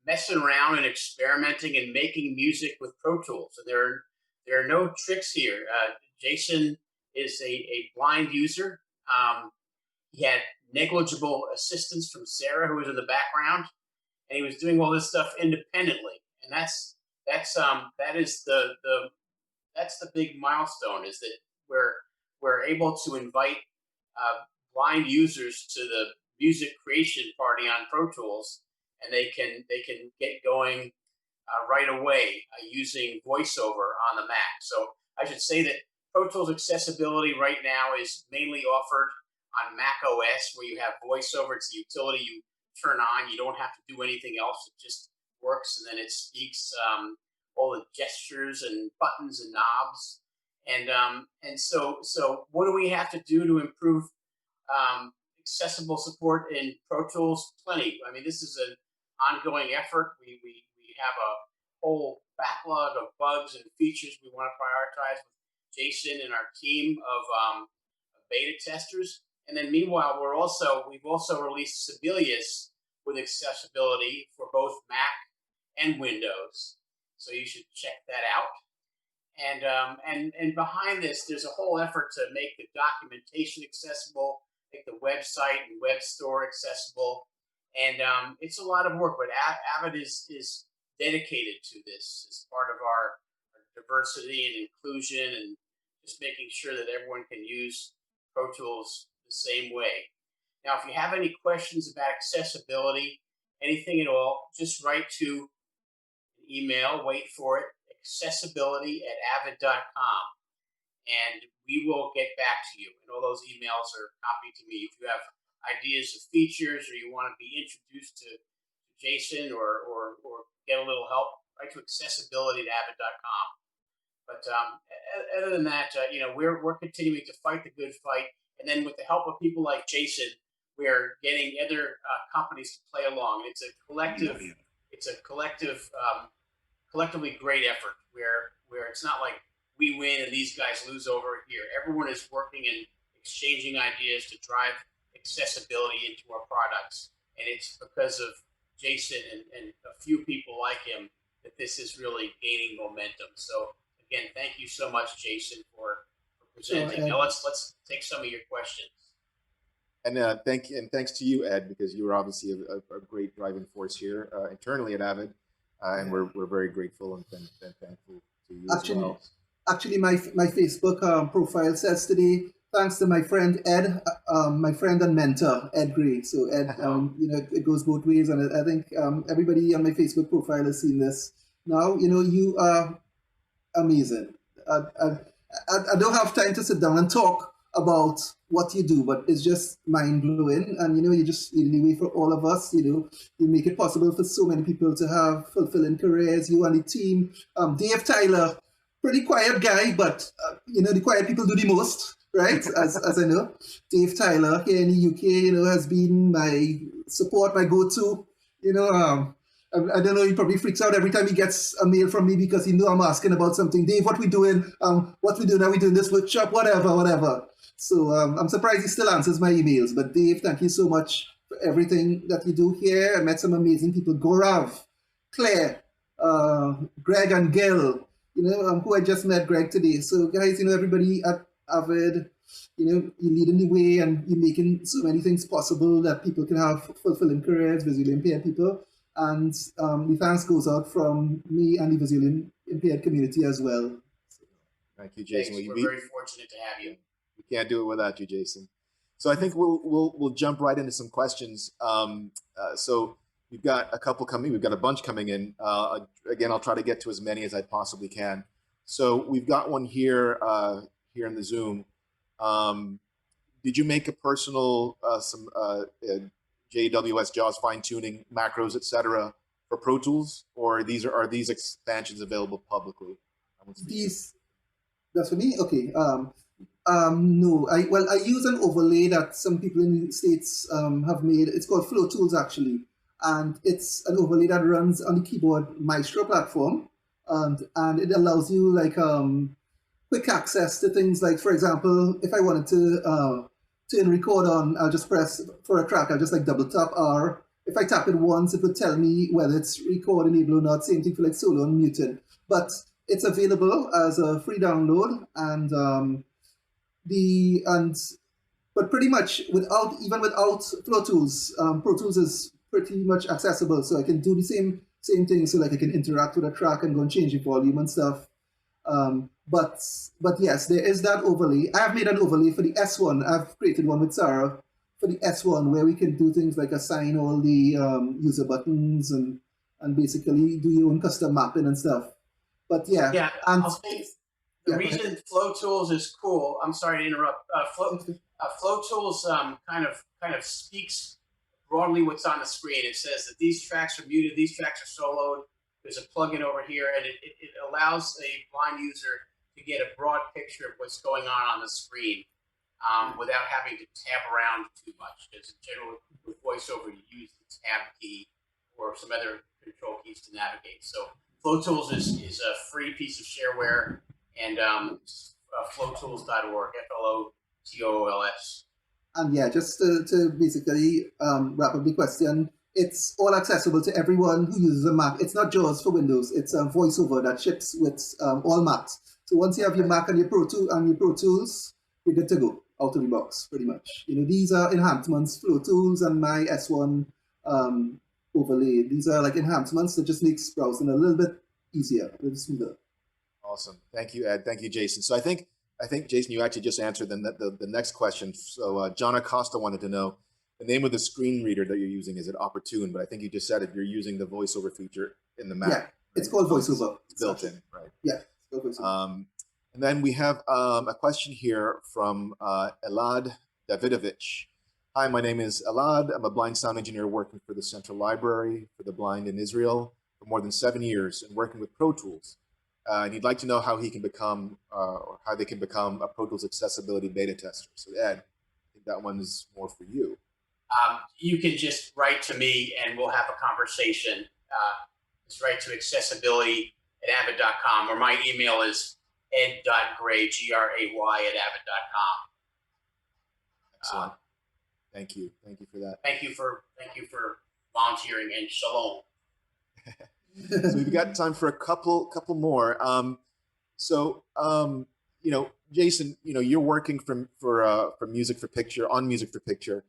messing around and experimenting and making music with Pro Tools. And there are no tricks here. Jason is a blind user. He had negligible assistance from Sarah, who was in the background, and he was doing all this stuff independently. And that's the big milestone, is that we're able to invite blind users to the music creation party on Pro Tools, and they can get going right away using Voiceover on the Mac. So I should say that Pro Tools accessibility right now is mainly offered on Mac OS, where you have Voiceover. It's a utility you turn on. You don't have to do anything else. It just works, and then it speaks all the gestures and buttons and knobs. And so what do we have to do to improve accessible support in Pro Tools? Plenty. I mean, this is an ongoing effort. We have a whole backlog of bugs and features we want to prioritize with Jason and our team of beta testers. And then meanwhile, we've also released Sibelius with accessibility for both Mac and Windows. So you should check that out. And behind this, there's a whole effort to make the documentation accessible, make the website and web store accessible. And it's a lot of work, but Avid is dedicated to this as part of our diversity and inclusion, and just making sure that everyone can use Pro Tools the same way. Now, if you have any questions about accessibility, anything at all, just write to an email, wait for it, accessibility@avid.com, and we will get back to you. And all those emails are copied to me. If you have ideas of features, or you want to be introduced to Jason, or get a little help, write to accessibility@avid.com. But other than that, we're continuing to fight the good fight, and then with the help of people like Jason, we're getting other companies to play along. It's a collective collectively great effort where it's not like we win and these guys lose over here. Everyone is working and exchanging ideas to drive accessibility into our products. And it's because of Jason and a few people like him that this is really gaining momentum. So again, thank you so much, Jason, for presenting. Now let's take some of your questions. And thanks to you, Ed, because you were obviously a great driving force here internally at Avid, and we're very grateful and thankful to you as well. Actually, my Facebook profile says today, thanks to my friend Ed, my friend and mentor Ed Gray. So Ed, it goes both ways, and I think everybody on my Facebook profile has seen this. Now, you are amazing. I don't have time to sit down and talk about what you do, but it's just mind blowing. And you just lead the way for all of us. You make it possible for so many people to have fulfilling careers. You and the team, Dave Tyler, pretty quiet guy, but the quiet people do the most, right? as I know, Dave Tyler here in the UK, has been my support, my go-to. I don't know, he probably freaks out every time he gets a mail from me because he know I'm asking about something. Dave, what we doing? What we doing? Are we doing this workshop? Whatever. So I'm surprised he still answers my emails. But Dave, thank you so much for everything that you do here. I met some amazing people. Gaurav, Claire, Greg and Gil, who I just met Greg today. So guys, everybody at Avid, you're leading the way and you're making so many things possible that people can have fulfilling careers, visually impaired people. And the thanks goes out from me and the visually impaired community as well. Thank you, Jason. Thanks. We're very fortunate to have you. We can't do it without you, Jason. So I think we'll jump right into some questions. So we've got a couple coming. We've got a bunch coming in. Again, I'll try to get to as many as I possibly can. So we've got one here here in the Zoom. Did you make a personal some JWS, JAWS fine tuning, macros, etc. for Pro Tools, or are these expansions available publicly? That's for me. Okay. No. I use an overlay that some people in the States have made. It's called Pro Tools actually, and it's an overlay that runs on the Keyboard Maestro platform, and it allows you quick access to things like, for example, if I wanted to turn record on, I'll just press for a track. I'll just double tap R. If I tap it once, it would tell me whether it's record enabled or not. Same thing for solo and muted. But it's available as a free download, but pretty much without Pro Tools, Pro Tools is pretty much accessible. So I can do the same thing. So I can interact with a track and go and change the volume and stuff. But yes, there is that overlay. I have made an overlay for the S1. I've created one with Sarah for the S1 where we can do things like assign all the user buttons and basically do your own custom mapping and stuff. But yeah. And I'll say the reason Flow Tools is cool. I'm sorry to interrupt. Flow Tools kind of speaks broadly what's on the screen. It says that these tracks are muted, these tracks are soloed. There's a plugin over here, and it allows a blind user to get a broad picture of what's going on the screen without having to tab around too much. Because in general, with VoiceOver, you use the tab key or some other control keys to navigate. So Flow Tools is a free piece of shareware, and flowtools.org, FLOTOOLS. And yeah, just to basically wrap up the question, it's all accessible to everyone who uses a Mac. It's not JAWS for Windows. It's VoiceOver that ships with all Macs. So once you have your Mac and your Pro Tools, you're good to go out of the box, pretty much. These are enhancements, Flow Tools and my S1 overlay. These are enhancements that just makes browsing a little bit easier, a little smoother. Awesome. Thank you, Ed. Thank you, Jason. So I think Jason, you actually just answered the next question. So John Acosta wanted to know, the name of the screen reader that you're using, is it Autotune? But I think you just said it. You're using the VoiceOver feature in the Mac. Yeah, it's called VoiceOver. It's built in, right? Yeah, it's called VoiceOver. And then we have a question here from Elad Davidovich. Hi, my name is Elad. I'm a blind sound engineer working for the Central Library for the Blind in Israel for more than 7 years and working with Pro Tools. And he'd like to know how he can become, or how they can become a Pro Tools accessibility beta tester. So Ed, I think that one is more for you. You can just write to me and we'll have a conversation. Just write to accessibility avid.com, or my email is ed.gray, Gray, at avid.com. Excellent. Thank you for that. Thank you for volunteering, and shalom. So we've got time for a couple more. Jason, you're working for music for picture on music for picture.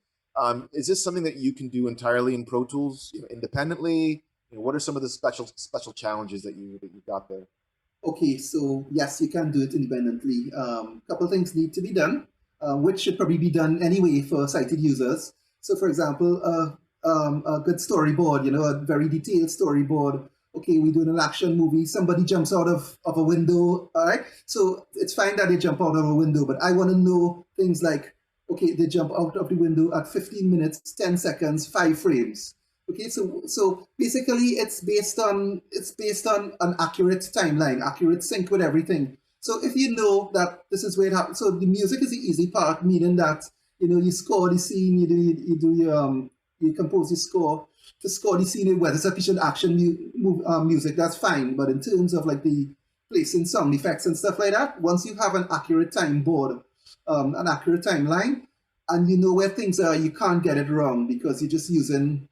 Is this something that you can do entirely in Pro Tools, independently? What are some of the special challenges that you've got there? Okay, so yes, you can do it independently. Couple things need to be done, which should probably be done anyway for sighted users. So, for example, a good storyboard, a very detailed storyboard. Okay, we're doing an action movie. Somebody jumps out of a window. All right, so it's fine that they jump out of a window, but I want to know things like, okay, they jump out of the window at 15 minutes, 10 seconds, 5 frames. Okay, so basically it's based on an accurate timeline, accurate sync with everything. So if you know that this is where it happens, so the music is the easy part, meaning that you score the scene, you compose the score to score the scene, whether it's sufficient action music, that's fine. But in terms of like the placing sound effects and stuff like that, once you have an accurate time board, an accurate timeline, and you know where things are, you can't get it wrong because you're just using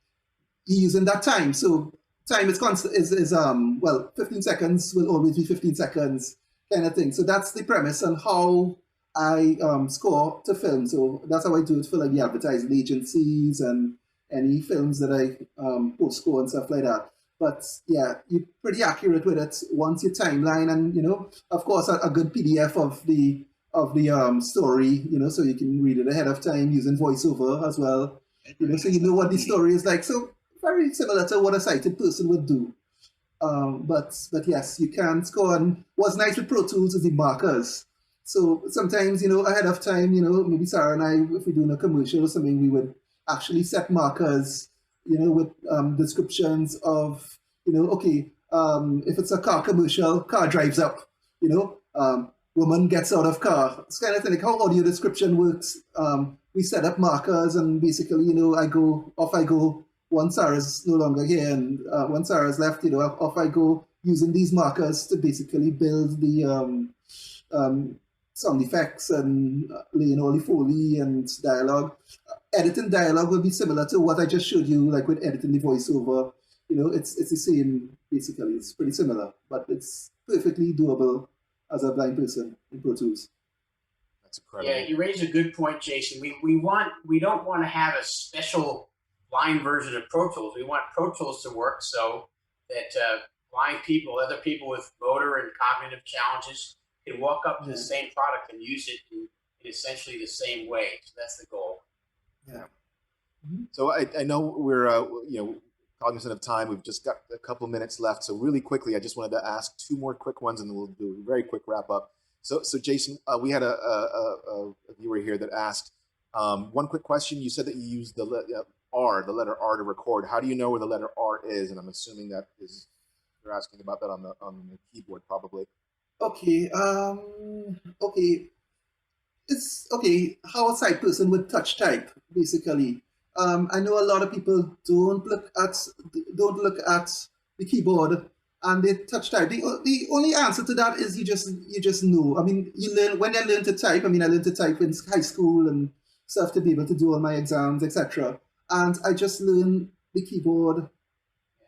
that time. So time is constant, is 15 seconds will always be 15 seconds kind of thing. So that's the premise on how I score to film. So that's how I do it for like the advertising agencies and any films that I post score and stuff like that. But yeah, you're pretty accurate with it once your timeline, and of course a good PDF of the story, so you can read it ahead of time using voiceover as well. So you know what the story is like. So very similar to what a sighted person would do. But yes, you can score. And what's nice with Pro Tools is the markers. So sometimes, ahead of time, maybe Sarah and I, if we're doing a commercial or something, we would actually set markers, with descriptions of, okay, if it's a car commercial, car drives up, woman gets out of car. It's kind of thing, like how audio description works. We set up markers, and basically, I go. Once Sarah's no longer here, and once Sarah's left, off I go using these markers to basically build the sound effects and all the Foley and dialogue. Editing dialogue will be similar to what I just showed you, like with editing the voiceover. It's the same, basically. It's pretty similar, but it's perfectly doable as a blind person in Pro Tools. That's incredible. Yeah, you raise a good point, Jason. We don't want to have a special blind version of Pro Tools. We want Pro Tools to work so that blind people, other people with motor and cognitive challenges, can walk up to the same product and use it in essentially the same way. So that's the goal. Yeah. So I know we're cognizant of time. We've just got a couple minutes left. So really quickly, I just wanted to ask 2 more quick ones, and then we'll do a very quick wrap up. So Jason, we had a viewer here that asked one quick question. You said that you used the letter R to record. How do you know where the letter R is? And I'm assuming that is you're asking about that on the keyboard, probably. Okay. Okay. It's okay. How a sight person would touch type, basically. I know a lot of people don't look at the keyboard and they touch type. The only answer to that is you just know. I mean, you learn when I learned to type. I mean, I learned to type in high school and stuff to be able to do all my exams, etc. And I just learned the keyboard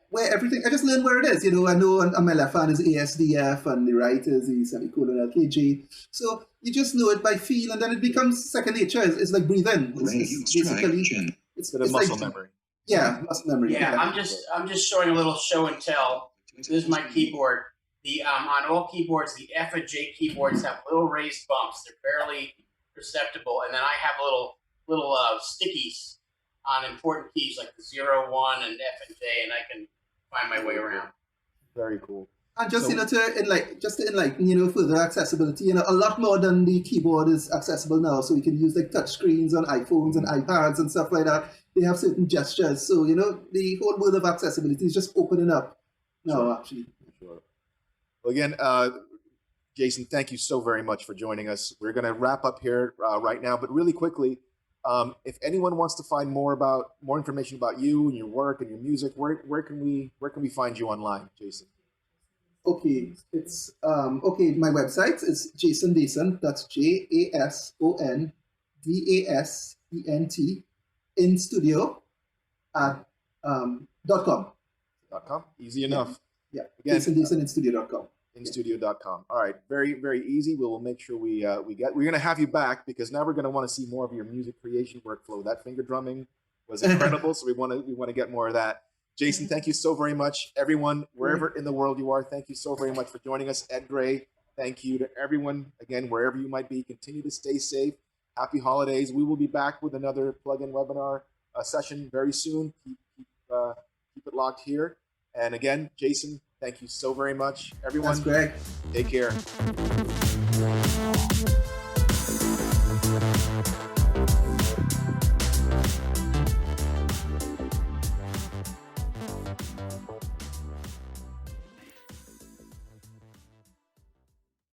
where everything. I just learned where it is. I know on my left hand is ASDF and the right is the semicolon LKG. So you just know it by feel, and then it becomes second nature. It's like breathing. It's basically it's muscle memory. Yeah, muscle memory. Yeah, I'm just showing a little show and tell. This is my keyboard. The on all keyboards, the F and J keyboards have little raised bumps. They're barely perceptible, and then I have little stickies on important keys like the 0, 1, and F and J, and I can find my way around. Very cool. And just to enlighten further accessibility, a lot more than the keyboard is accessible now. So you can use like touch screens on iPhones and iPads and stuff like that. They have certain gestures. So the whole world of accessibility is just opening up now, actually. Sure. Well, again, Jason, thank you so very much for joining us. We're going to wrap up here right now, but really quickly, if anyone wants to find more information about you and your work and your music, where can we find you online, Jason? Okay, it's okay. My website is Jason Dasent. That's JASONDASENT in studio at .com. .com. Easy enough. Yeah, Again, Jason Dasent in studio.com. instudio.com. All right, very, very easy. We will make sure we're going to have you back because now we're going to want to see more of your music creation workflow. That finger drumming was incredible, so we want to get more of that. Jason, thank you so very much. Everyone, wherever in the world you are, thank you so very much for joining us. Ed Gray, thank you to everyone again, wherever you might be. Continue to stay safe. Happy holidays. We will be back with another plugin webinar session very soon. Keep it locked here. And again, Jason, thank you so very much. Everyone, That's Greg. Take care.